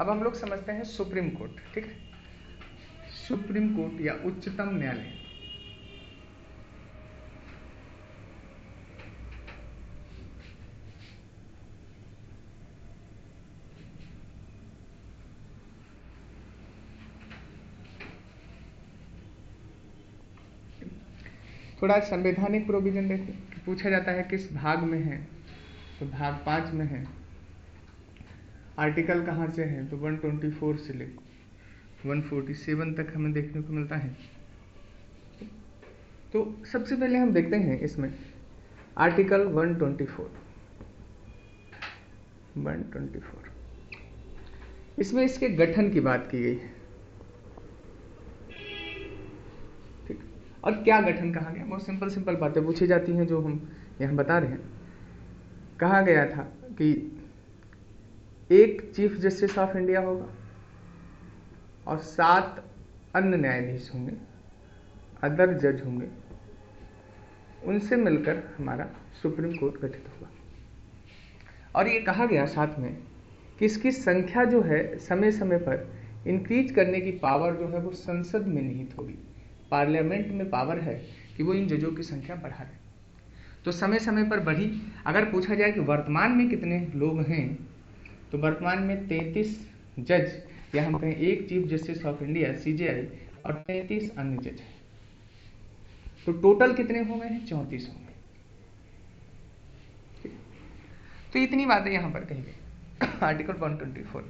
अब हम लोग समझते हैं सुप्रीम कोर्ट, ठीक है। सुप्रीम कोर्ट या उच्चतम न्यायालय, थोड़ा संवैधानिक प्रोविजन देखो, पूछा जाता है किस भाग में है, तो भाग 5 में है। आर्टिकल कहाँ से है, तो 124 से लेकर 147 तक हमें देखने को मिलता है। तो सबसे पहले हम देखते हैं इसमें आर्टिकल 124। इसमें इसके गठन की बात की गई है, ठीक। और क्या गठन कहा गया, बहुत सिंपल बातें पूछी जाती हैं जो हम यहाँ बता रहे हैं। कहा गया था कि एक चीफ जस्टिस ऑफ इंडिया होगा और 7 अन्य न्यायाधीश होंगे, अदर जज होंगे, उनसे मिलकर हमारा सुप्रीम कोर्ट गठित होगा। और ये कहा गया साथ में कि इसकी संख्या जो है समय समय पर इंक्रीज करने की पावर जो है वो संसद में निहित होगी। पार्लियामेंट में पावर है कि वो इन जजों की संख्या बढ़ा दे, तो समय समय पर बढ़ी। अगर पूछा जाए कि वर्तमान में कितने लोग हैं, तो वर्तमान में 33 जज, या हम कहें एक chief justice of India CJI और 33 अन्य जज हैं। तो टोटल कितने हो गए हैं, 34 हो गए। तो इतनी बातें यहां पर कही गई आर्टिकल 124।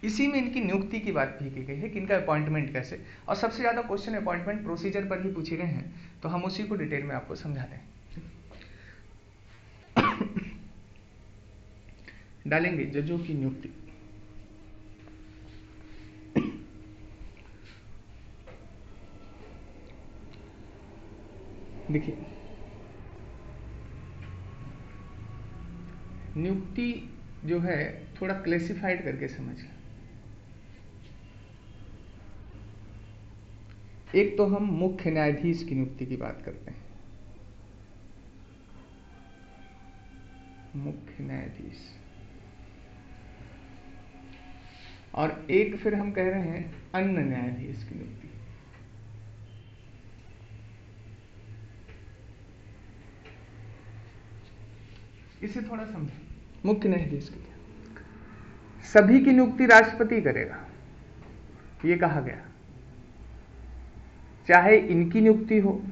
इसी में इनकी नियुक्ति की बात भी की गई है कि इनका अपॉइंटमेंट कैसे, और सबसे ज्यादा क्वेश्चन अपॉइंटमेंट प्रोसीजर पर ही पूछे गए हैं, तो हम उसी को डिटेल में आपको समझाते हैं। डालेंगे जजों की नियुक्ति। देखिए, नियुक्ति जो है थोड़ा क्लासिफाइड करके समझिए। एक तो हम मुख्य न्यायाधीश की नियुक्ति की बात करते हैं, मुख्य न्यायाधीश, और एक फिर हम कह रहे हैं अन्य न्यायाधीश की नियुक्ति। इसे थोड़ा समझें। मुख्य न्यायाधीश की सभी की नियुक्ति राष्ट्रपति करेगा, ये कहा गया, चाहे इनकी नियुक्ति हो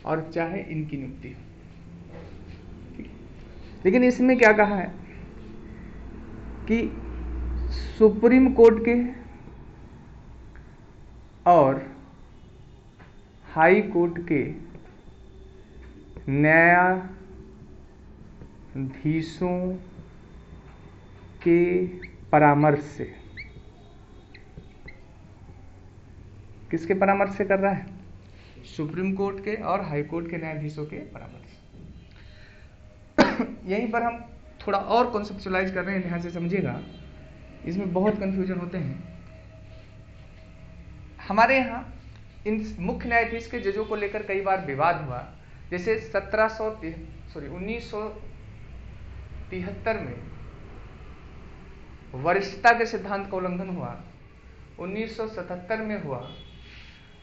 और चाहे इनकी नियुक्ति हो। लेकिन इसमें क्या कहा है कि सुप्रीम कोर्ट के और हाई कोर्ट के न्यायाधीशों के परामर्श से, किसके परामर्श से कर रहा है, सुप्रीम कोर्ट के और हाई कोर्ट के न्यायाधीशों के परामर्श। यहीं पर हम थोड़ा और कॉन्सेप्चुअलाइज कर रहे हैं, ध्यान से समझिएगा, इसमें बहुत कंफ्यूजन होते हैं। हमारे यहाँ इन मुख्य न्यायाधीश के जजों को लेकर कई बार विवाद हुआ। जैसे 1973 में वरिष्ठता के सिद्धांत का उल्लंघन हुआ, 1977 में हुआ।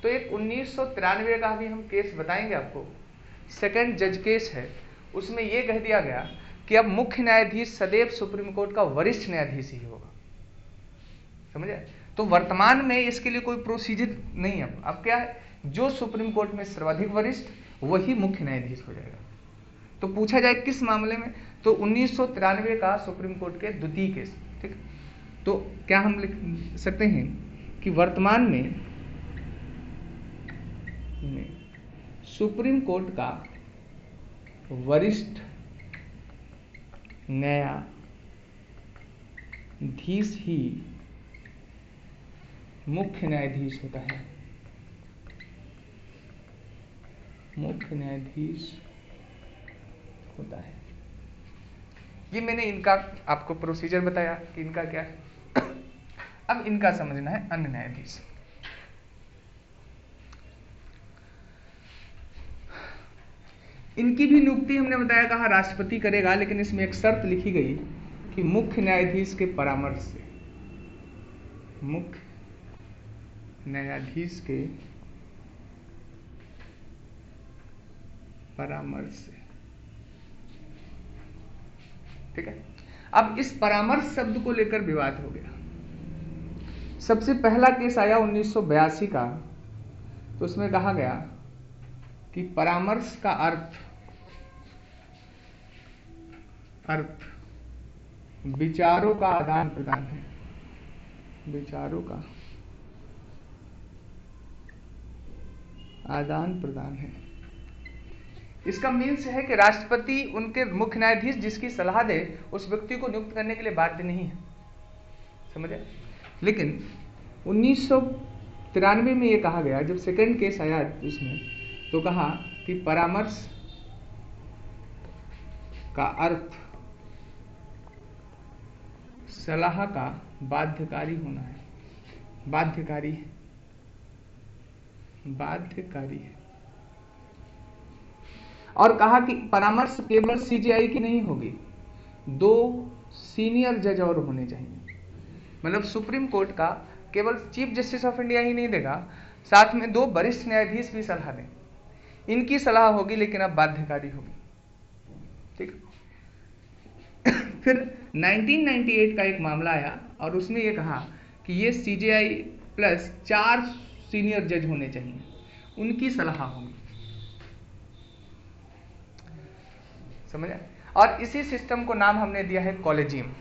तो एक 1993 का भी हम केस बताएंगे आपको, सेकंड जज केस है, उसमें यह कह दिया गया कि अब मुख्य न्यायाधीश सदैव सुप्रीम कोर्ट का वरिष्ठ न्यायाधीश ही होगा। समझे? तो वर्तमान में इसके लिए कोई प्रोसीजर नहीं है। अब क्या है, जो सुप्रीम कोर्ट में सर्वाधिक वरिष्ठ वही मुख्य न्यायाधीश हो जाएगा। तो पूछा जाए किस मामले में, तो 1993 का सुप्रीम कोर्ट के द्वितीय केस, ठीक। तो क्या हम लिख सकते हैं कि वर्तमान में सुप्रीम कोर्ट का वरिष्ठ न्यायाधीश ही मुख्य न्यायाधीश होता है, मुख्य न्यायाधीश होता है। ये मैंने इनका आपको प्रोसीजर बताया कि इनका क्या है। अब इनका समझना है अन्य न्यायाधीश। इनकी भी नियुक्ति हमने बताया, कहा राष्ट्रपति करेगा, लेकिन इसमें एक शर्त लिखी गई कि मुख्य न्यायाधीश के परामर्श से, मुख्य न्यायाधीश के परामर्श से, ठीक है। अब इस परामर्श शब्द को लेकर विवाद हो गया। सबसे पहला केस आया 1982 का, तो उसमें कहा गया कि परामर्श का अर्थ विचारों का आदान प्रदान है, विचारों का आदान प्रदान है। इसका मीन्स है कि राष्ट्रपति उनके मुख्य न्यायाधीश जिसकी सलाह दे उस व्यक्ति को नियुक्त करने के लिए बाध्य नहीं है, समझे। लेकिन 1993 में ये कहा गया, जब सेकंड केस आया उसमें, तो कहा कि परामर्श का अर्थ सलाह का बाध्यकारी होना है, बाध्यकारी है, बाध्यकारी है। और कहा कि परामर्श केवल सीजेआई की नहीं होगी, 2 सीनियर जज और होने चाहिए। मतलब सुप्रीम कोर्ट का केवल चीफ जस्टिस ऑफ इंडिया ही नहीं देगा, साथ में 2 वरिष्ठ न्यायाधीश भी सलाह दें। इनकी सलाह होगी लेकिन अब बाध्यकारी होगी, ठीक। फिर 1998 का एक मामला आया और उसमें यह कहा कि ये सीजेआई प्लस 4 सीनियर जज होने चाहिए, उनकी सलाह होगी, समझा। और इसी सिस्टम को नाम हमने दिया है कॉलेजियम।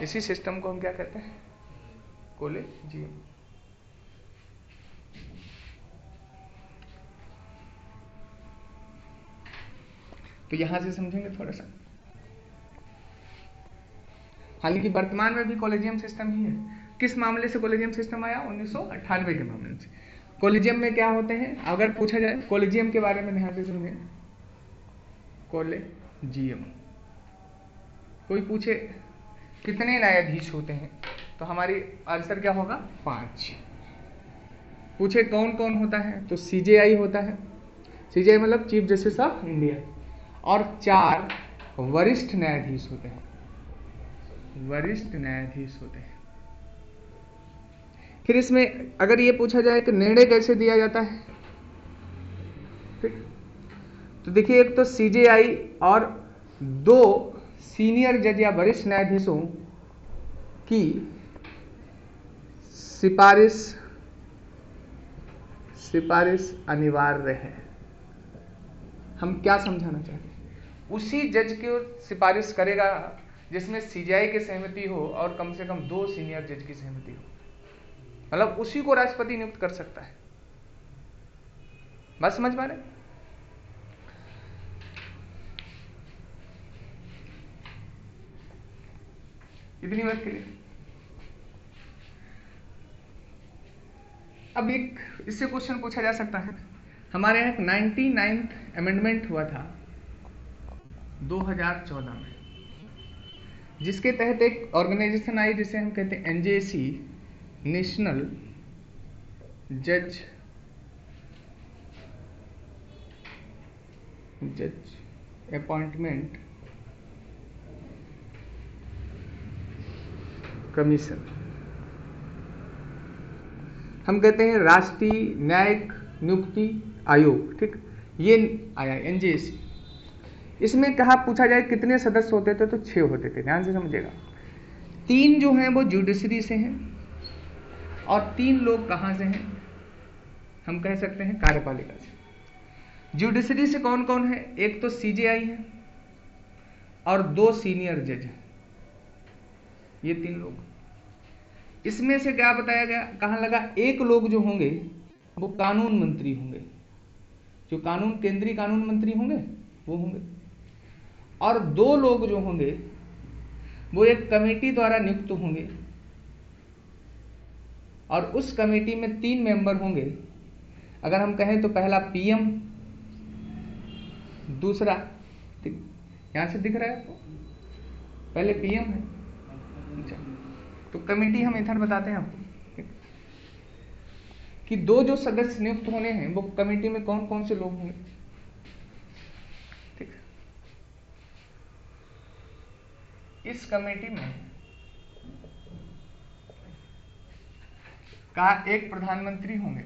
इसी सिस्टम को हम क्या कहते हैं? कॉलेजियम। तो यहां से समझेंगे थोड़ा सा। हालांकि वर्तमान में भी कॉलेजियम सिस्टम ही है। किस मामले से कॉलेजियम सिस्टम आया? 1998 के मामले से। कॉलेजियम में क्या होते हैं अगर पूछा जाए, कॉलेजियम के बारे में ध्यान से सुनिए। कॉलेजियम, कोई पूछे कितने न्यायाधीश होते हैं तो हमारी आंसर क्या होगा? 5। पूछे कौन कौन होता है तो सीजेआई होता है, सीजेआई मतलब चीफ जस्टिस ऑफ इंडिया, और 4 वरिष्ठ न्यायाधीश होते हैं, वरिष्ठ न्यायाधीश होते हैं। फिर इसमें अगर ये पूछा जाए कि निर्णय कैसे दिया जाता है, ठीक, तो देखिए एक तो सीजेआई और 2 सीनियर जज या वरिष्ठ न्यायाधीशों की सिफारिश अनिवार्य है। हम क्या समझाना चाहते हैं? उसी जज की सिफारिश करेगा जिसमें सीजेआई की सहमति हो और कम से कम 2 सीनियर जज की सहमति हो, मतलब उसी को राष्ट्रपति नियुक्त कर सकता है। बात समझ पा रहे? इतनी बात क्लियर? अब एक इससे क्वेश्चन पूछा जा सकता है, हमारे यहाँ एक 99th अमेंडमेंट हुआ था 2014 में, जिसके तहत एक ऑर्गेनाइजेशन आई जिसे हम कहते हैं एनजेसी, नेशनल जज अपॉइंटमेंट कमीशन, हम कहते हैं राष्ट्रीय न्यायिक नियुक्ति आयोग, ठीक। ये आया एनजेसी। इसमें कहा पूछा जाए कितने सदस्य होते थे तो 6 होते थे। ध्यान से समझिएगा। 3 जो हैं वो जुडिशरी से हैं और 3 लोग कहां से हैं? हम कह सकते हैं कार्यपालिका से। जुडिशरी से कौन कौन है? एक तो सीजेआई है और 2 सीनियर जज हैं, ये 3 लोग। इसमें से क्या बताया गया, कहां लगा? 1 लोग जो होंगे वो कानून मंत्री होंगे, जो केंद्रीय कानून मंत्री होंगे वो होंगे, और 2 लोग जो होंगे वो एक कमेटी द्वारा नियुक्त होंगे और उस कमेटी में 3 मेंबर होंगे। अगर हम कहें तो पहला पीएम, दूसरा, यहां से दिख रहा है आपको, पहले पीएम है। अच्छा, तो कमेटी हम इधर बताते हैं आपको कि 2 जो सदस्य नियुक्त होने हैं वो कमेटी में कौन कौन से लोग होंगे, ठीक। इस कमेटी में का एक प्रधानमंत्री होंगे,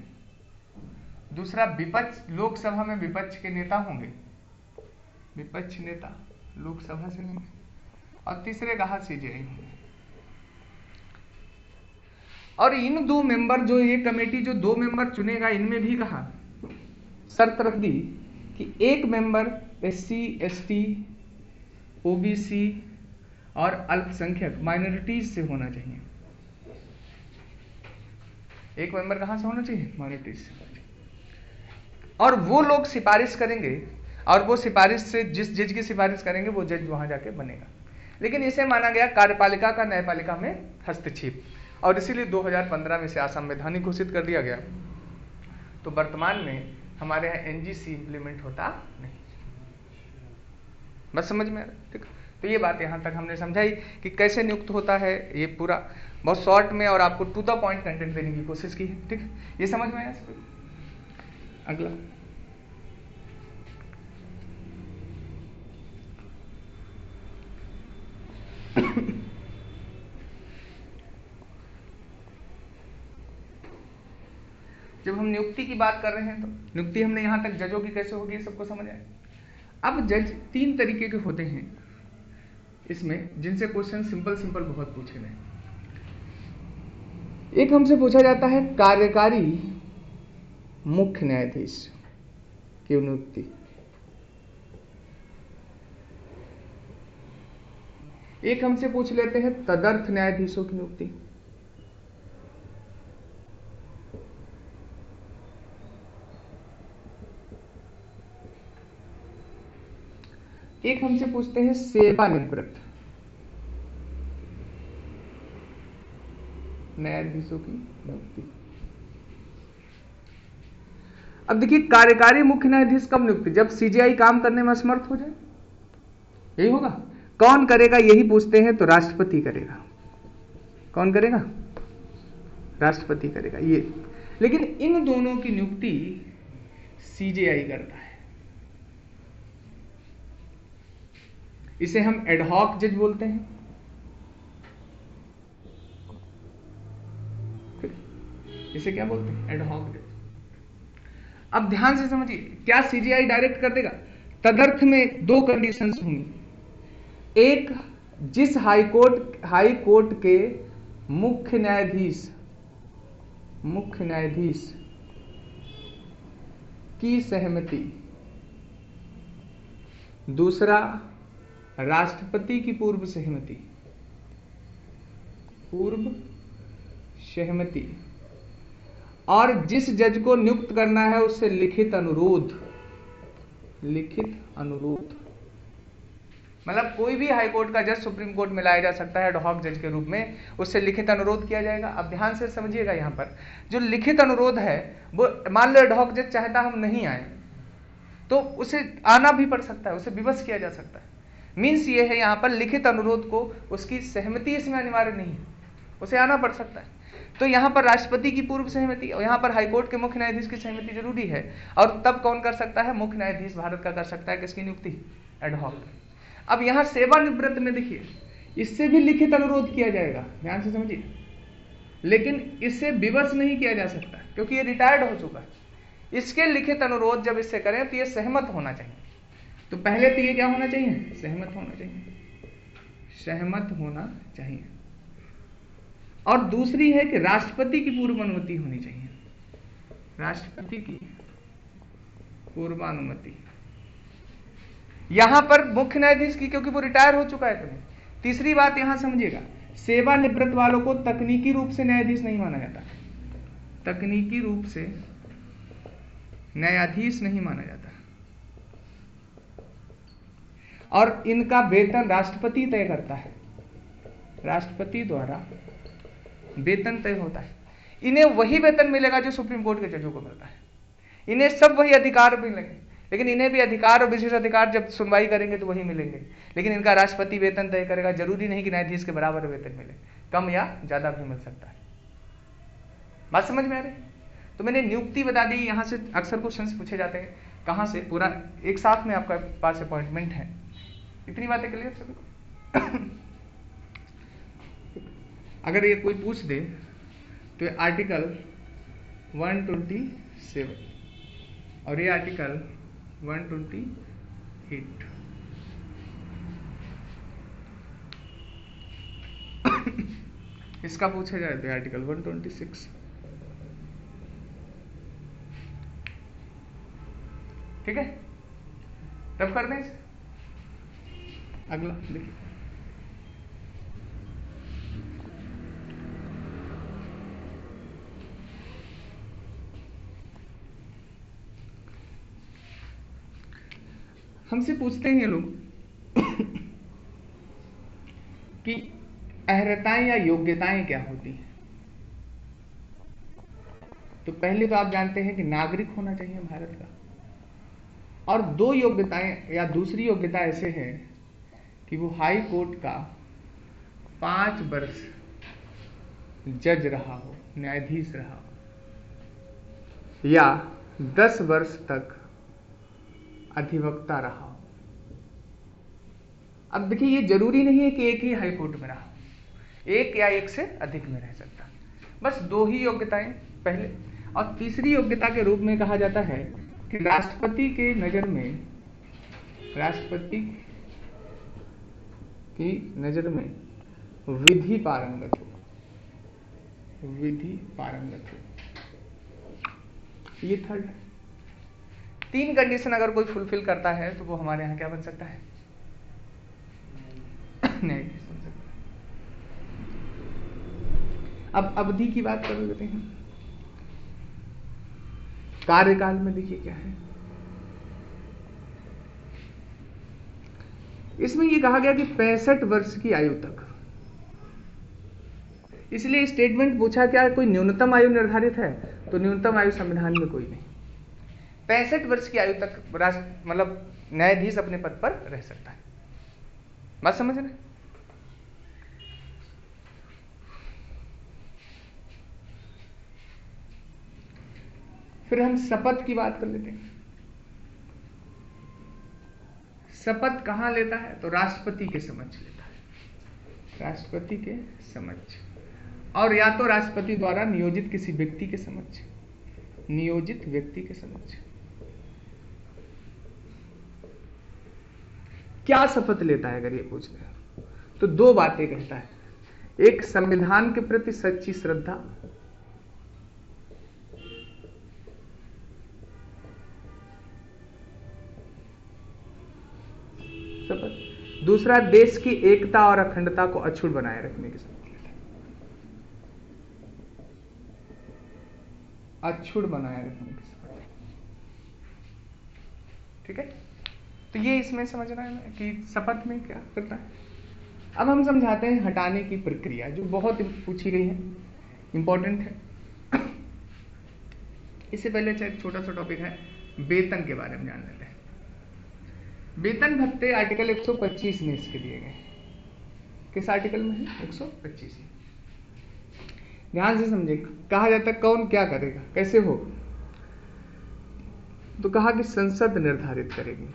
दूसरा विपक्ष, लोकसभा में विपक्ष के नेता होंगे, विपक्ष नेता लोकसभा से होंगे, और तीसरे कहा सीजेआई होंगे। और इन दो मेंबर, जो ये कमेटी जो दो मेंबर चुनेगा, इनमें भी कहा शर्त रख दी कि एक मेंबर एससी, एसटी, ओबीसी और अल्पसंख्यक माइनॉरिटीज से होना चाहिए। एक मेंबर कहां से होना चाहिए? माइनॉरिटीज से। और वो लोग सिफारिश करेंगे, और वो सिफारिश से जिस जज की सिफारिश करेंगे वो जज वहां जाके बनेगा। लेकिन इसे माना गया कार्यपालिका का न्यायपालिका में हस्तक्षेप, और इसीलिए 2015 में से असंवैधानिक घोषित कर दिया गया। तो वर्तमान में हमारे यहाँ एनजीसी इंप्लीमेंट होता नहीं। बस समझ में आ रहा है? ठीक। तो ये बात यहाँ तक हमने समझाई कि कैसे नियुक्त होता है, ये पूरा बहुत शॉर्ट में और आपको टू द पॉइंट कंटेंट देने की कोशिश की है। ठीक, ये समझ में आया? अगला जब हम नियुक्ति की बात कर रहे हैं तो नियुक्ति हमने यहां तक जजों की कैसे होगी सबको समझ आए। अब जज तीन तरीके के होते हैं इसमें, जिनसे क्वेश्चन सिंपल सिंपल बहुत पूछे गए। एक हमसे पूछा जाता है कार्यकारी मुख्य न्यायाधीश की नियुक्ति। एक हमसे पूछ लेते हैं तदर्थ न्यायाधीशों की नियुक्ति। एक हमसे पूछते हैं सेवानिवृत्त न्यायाधीशों की नियुक्ति। अब देखिए, कार्यकारी मुख्य न्यायाधीश कब नियुक्ति? जब सीजेआई काम करने में असमर्थ हो जाए, यही होगा। कौन करेगा यही पूछते हैं, तो राष्ट्रपति करेगा। कौन करेगा? राष्ट्रपति करेगा ये। लेकिन इन दोनों की नियुक्ति सीजेआई करता है। इसे हम एडहॉक जज बोलते हैं। इसे क्या बोलते हैं? एडहॉक जज। अब ध्यान से समझिए, क्या सीजीआई डायरेक्ट कर देगा? तदर्थ में दो कंडीशंस होंगी। एक, जिस हाई कोर्ट के मुख्य न्यायाधीश की सहमति, दूसरा राष्ट्रपति की पूर्व सहमति, और जिस जज को नियुक्त करना है उससे लिखित अनुरोध। मतलब कोई भी हाई कोर्ट का जज सुप्रीम कोर्ट में लाया जा सकता है एडहॉक जज के रूप में, उससे लिखित अनुरोध किया जाएगा। अब ध्यान से समझिएगा, यहां पर जो लिखित अनुरोध है वो, मान लो एडहॉक जज चाहता हम नहीं आए तो उसे आना भी पड़ सकता है, उसे विवश किया जा सकता है। मीन्स ये है यहां पर लिखित अनुरोध को, उसकी सहमति इसमें अनिवार्य नहीं है, उसे आना पड़ सकता है। तो यहां पर राष्ट्रपति की पूर्व सहमति और यहां पर हाईकोर्ट के मुख्य न्यायाधीश की सहमति जरूरी है। और तब कौन कर सकता है? मुख्य न्यायाधीश भारत का कर सकता है। किसकी नियुक्ति? एडहॉक। अब यहां सेवानिवृत्त में देखिए, इससे भी लिखित अनुरोध किया जाएगा, ध्यान से समझिए, लेकिन इससे विवश नहीं किया जा सकता क्योंकि ये रिटायर्ड हो चुका है। इसके लिखित अनुरोध जब इससे करें तो ये सहमत होना चाहिए। तो पहले तो ये क्या होना चाहिए? सहमत होना चाहिए। और दूसरी है कि राष्ट्रपति की पूर्व अनुमति होनी चाहिए। राष्ट्रपति की पूर्वानुमति यहां पर मुख्य न्यायाधीश की, क्योंकि वो रिटायर हो चुका है। तो तीसरी बात यहां समझिएगा, सेवानिवृत्त वालों को तकनीकी रूप से न्यायाधीश नहीं माना जाता। तकनीकी रूप से न्यायाधीश नहीं माना जाता, और इनका वेतन राष्ट्रपति तय करता है। राष्ट्रपति द्वारा वेतन तय होता है। इन्हें वही वेतन मिलेगा जो सुप्रीम कोर्ट के जजों को मिलता है। इन्हें सब वही अधिकार मिलेंगे, लेकिन इन्हें भी अधिकार और विशेष अधिकार जब सुनवाई करेंगे तो वही मिलेंगे। लेकिन इनका राष्ट्रपति वेतन तय करेगा। जरूरी नहीं कि न्यायाधीश के बराबर वेतन मिले, कम या ज्यादा भी मिल सकता है। बात समझ में आ रही? तो मैंने नियुक्ति बता दी। यहां से अक्सर क्वेश्चंस पूछे जाते हैं, कहां से? पूरा एक साथ में आपका पास अपॉइंटमेंट है। इतनी बातें क्लियर सभी को? अगर ये कोई पूछ दे तो ये आर्टिकल 127 और ये आर्टिकल 128 इसका पूछा जाए तो आर्टिकल 126। ठीक है, तब कर दें। अगला देखिए, हमसे पूछते हैं ये लोग कि अहर्ताएं या योग्यताएं क्या होती हैं। तो पहले तो आप जानते हैं कि नागरिक होना चाहिए भारत का, और दो योग्यताएं या दूसरी योग्यता ऐसे है कि वो हाई कोर्ट का 5 वर्ष जज रहा हो, न्यायाधीश रहा हो, या 10 वर्ष तक अधिवक्ता रहा हो। अब देखिए, ये जरूरी नहीं है कि एक ही हाई कोर्ट में रहा हो, एक या एक से अधिक में रह सकता, बस 2 ही योग्यताएं पहले। और तीसरी योग्यता के रूप में कहा जाता है कि राष्ट्रपति के नजर में, राष्ट्रपति की नजर में विधि पारंगत हो, विधि पारंगत हो। ये थर्ड है। 3 कंडीशन अगर कोई फुलफिल करता है तो वो हमारे यहाँ क्या बन सकता है, न्यायाधीश बन सकता है। अब अवधि की बात कर लेते हैं। कार्यकाल में देखिए क्या है, इसमें यह कहा गया कि 65 वर्ष की आयु तक। इसलिए स्टेटमेंट पूछा क्या कोई न्यूनतम आयु निर्धारित है, तो न्यूनतम आयु संविधान में कोई नहीं। 65 वर्ष की आयु तक मतलब न्यायाधीश अपने पद पर रह सकता है। बात समझ रहे? फिर हम शपथ की बात कर लेते हैं। शपथ कहां लेता है, तो राष्ट्रपति के समक्ष लेता है, राष्ट्रपति के समक्ष, और या तो राष्ट्रपति द्वारा नियोजित किसी व्यक्ति के समक्ष, नियोजित व्यक्ति के समक्ष। क्या शपथ लेता है अगर ये पूछ रहे हैं, तो 2 बातें कहता है। एक, संविधान के प्रति सच्ची श्रद्धा, शपथ। दूसरा, देश की एकता और अखंडता को अक्षुण्ण बनाए रखने की शपथ लेता है, अक्षुण्ण बनाए रखने की शपथ। ठीक है, तो ये इसमें समझना है कि शपथ में क्या करता है। अब हम समझाते हैं हटाने की प्रक्रिया, जो बहुत पूछी गई है, इंपॉर्टेंट है। इससे पहले एक छोटा सा टॉपिक है, वेतन के बारे में जान लेते हैं। वेतन भत्ते आर्टिकल 125 में इसके दिए गए। किस आर्टिकल में है? 125 में। ध्यान से समझे, कहा जाता है कौन क्या करेगा, कैसे हो, तो कहा कि संसद निर्धारित करेगी।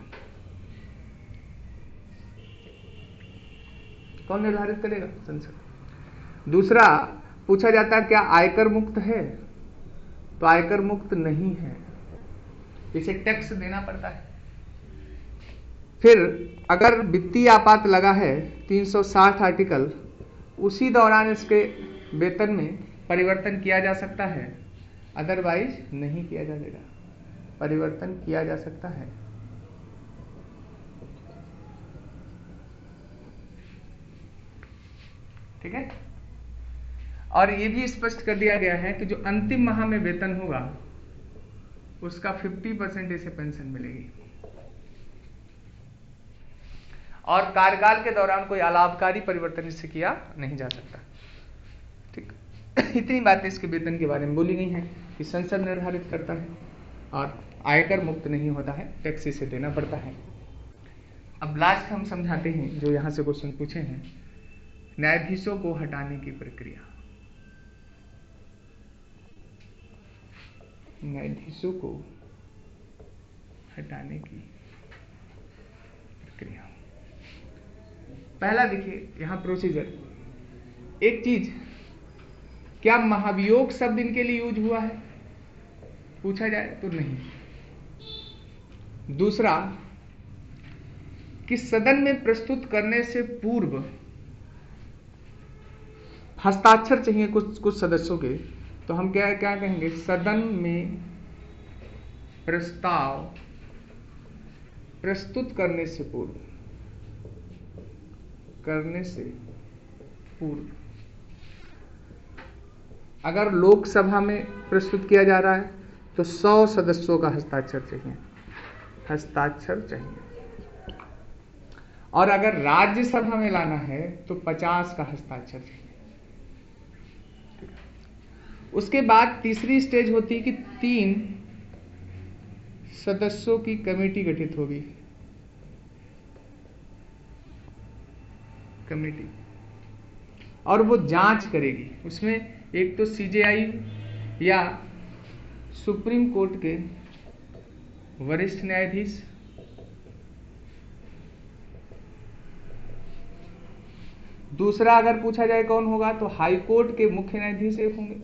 कौन निर्धारित करेगा? संसद। दूसरा, पूछा जाता है क्या आयकर मुक्त है, तो आयकर मुक्त नहीं है, इसे टैक्स देना पड़ता है। फिर अगर वित्तीय आपात लगा है 360 आर्टिकल, उसी दौरान इसके वेतन में परिवर्तन किया जा सकता है, अदरवाइज नहीं किया जाएगा। परिवर्तन किया जा सकता है। ठीक है, और ये भी स्पष्ट कर दिया गया है कि जो अंतिम माह में वेतन होगा उसका 50% इसे पेंशन मिलेगी, और कार्यकाल के दौरान कोई अलाभकारी परिवर्तन इससे किया नहीं जा सकता। ठीक, इतनी बातें इसके वेतन के बारे में बोली गई हैं कि संसद निर्धारित करता है और आयकर मुक्त नहीं होता है, टैक्स इसे देना पड़ता है। अब लास्ट हम समझाते हैं जो यहां से क्वेश्चन पूछे हैं, न्यायाधीशों को हटाने की प्रक्रिया। न्यायाधीशों को हटाने की प्रक्रिया। पहला देखिए यहां प्रोसीजर। एक चीज क्या महाभियोग शब्द इनके लिए यूज हुआ है, पूछा जाए तो नहीं। दूसरा, कि सदन में प्रस्तुत करने से पूर्व हस्ताक्षर चाहिए कुछ सदस्यों के, तो हम क्या क्या कहेंगे, सदन में प्रस्ताव प्रस्तुत करने से पूर्व अगर लोकसभा में प्रस्तुत किया जा रहा है तो 100 सदस्यों का हस्ताक्षर चाहिए, और अगर राज्यसभा में लाना है तो 50 का हस्ताक्षर चाहिए। उसके बाद तीसरी स्टेज होती है कि 3 सदस्यों की कमेटी गठित होगी, और वो जांच करेगी। उसमें एक तो सीजेआई या सुप्रीम कोर्ट के वरिष्ठ न्यायाधीश, दूसरा अगर पूछा जाए कौन होगा तो हाई कोर्ट के मुख्य न्यायाधीश एक होंगे,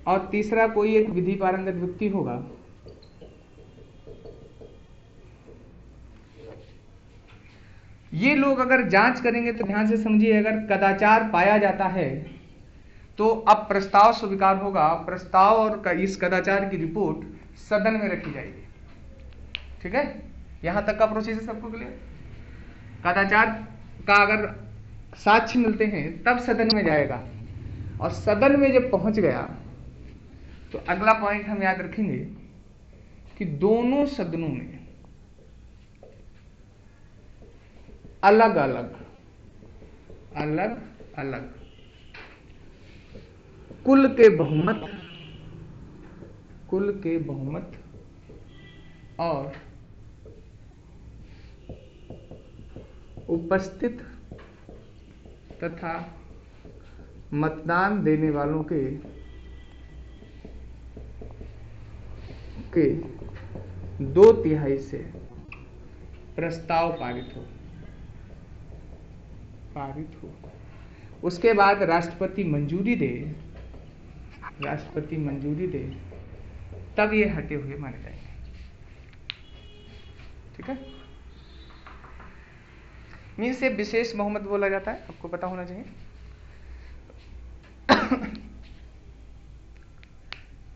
और तीसरा कोई एक विधि पारंगत व्यक्ति होगा। ये लोग अगर जांच करेंगे तो ध्यान से समझिए, अगर कदाचार पाया जाता है तो अब प्रस्ताव स्वीकार होगा, प्रस्ताव और इस कदाचार की रिपोर्ट सदन में रखी जाएगी। ठीक है, यहां तक का प्रोसीजर सबको क्लियर। कदाचार का अगर साक्ष्य मिलते हैं तब सदन में जाएगा, और सदन में जब पहुंच गया तो अगला पॉइंट हम याद रखेंगे कि दोनों सदनों में अलग अलग कुल के बहुमत और उपस्थित तथा मतदान देने वालों के 2/3 से प्रस्ताव पारित हो। उसके बाद राष्ट्रपति मंजूरी दे, तब ये हटे हुए माने जाएंगे। ठीक है, मीन से विशेष बहुमत बोला जाता है, आपको पता होना चाहिए।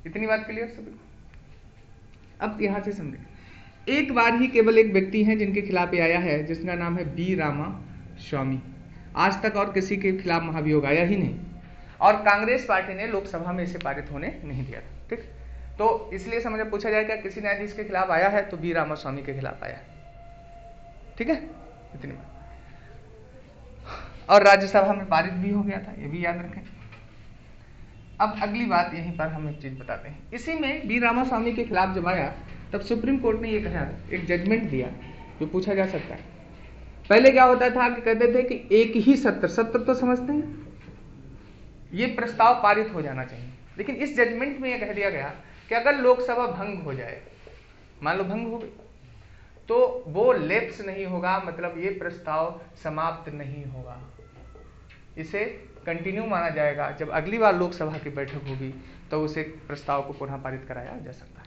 इतनी बात क्लियर सभी को? अब यहां से समझे, एक बार ही केवल एक व्यक्ति हैं जिनके खिलाफ ये आया है, जिसका नाम है बी रामास्वामी। आज तक और किसी के खिलाफ महाभियोग आया ही नहीं, और कांग्रेस पार्टी ने लोकसभा में इसे पारित होने नहीं दिया था। ठीक, तो इसलिए समझ पूछा जाए क्या किसी न्यायाधीश के खिलाफ आया है तो बी रामास्वामी के खिलाफ आया है। ठीक है, इतनी बात। और राज्यसभा में पारित भी हो गया था, ये भी याद रखें। अब अगली बात यहीं पर हम एक चीज बताते हैं। इसी में बी रामास्वामी के खिलाफ जब आया तब सुप्रीम कोर्ट ने ये कहा, एक जजमेंट दिया जो पूछा जा सकता है। पहले क्या होता था कि कहते थे कि एक ही सत्र तो समझते हैं, ये प्रस्ताव पारित हो जाना चाहिए। लेकिन इस जजमेंट में यह कह दिया गया कि अगर लोकसभा भंग हो जाए, मान लो भंग हो गई, तो वो लैप्स नहीं होगा, मतलब ये प्रस्ताव समाप्त नहीं होगा, इसे कंटिन्यू माना जाएगा। जब अगली बार लोकसभा की बैठक होगी तो उसे प्रस्ताव को पुनः पारित कराया जा सकता है।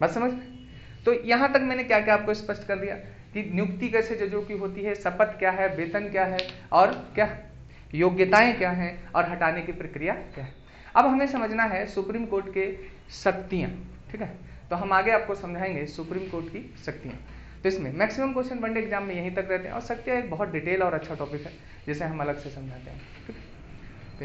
बात समझ में? तो यहां तक मैंने क्या क्या आपको स्पष्ट कर दिया कि नियुक्ति कैसे जजों की होती है, शपथ क्या है, वेतन क्या है, और क्या योग्यताएं क्या हैं, और हटाने की प्रक्रिया क्या है। अब हमें समझना है सुप्रीम कोर्ट के शक्तियां। ठीक है, तो हम आगे आपको समझाएंगे सुप्रीम कोर्ट की शक्तियां। तो इसमें मैक्सिमम क्वेश्चन वनडे एग्जाम में यहीं तक रहते हैं, और शक्तियां एक बहुत डिटेल और अच्छा टॉपिक है जिसे हम अलग से समझाते हैं। ठीक है, तो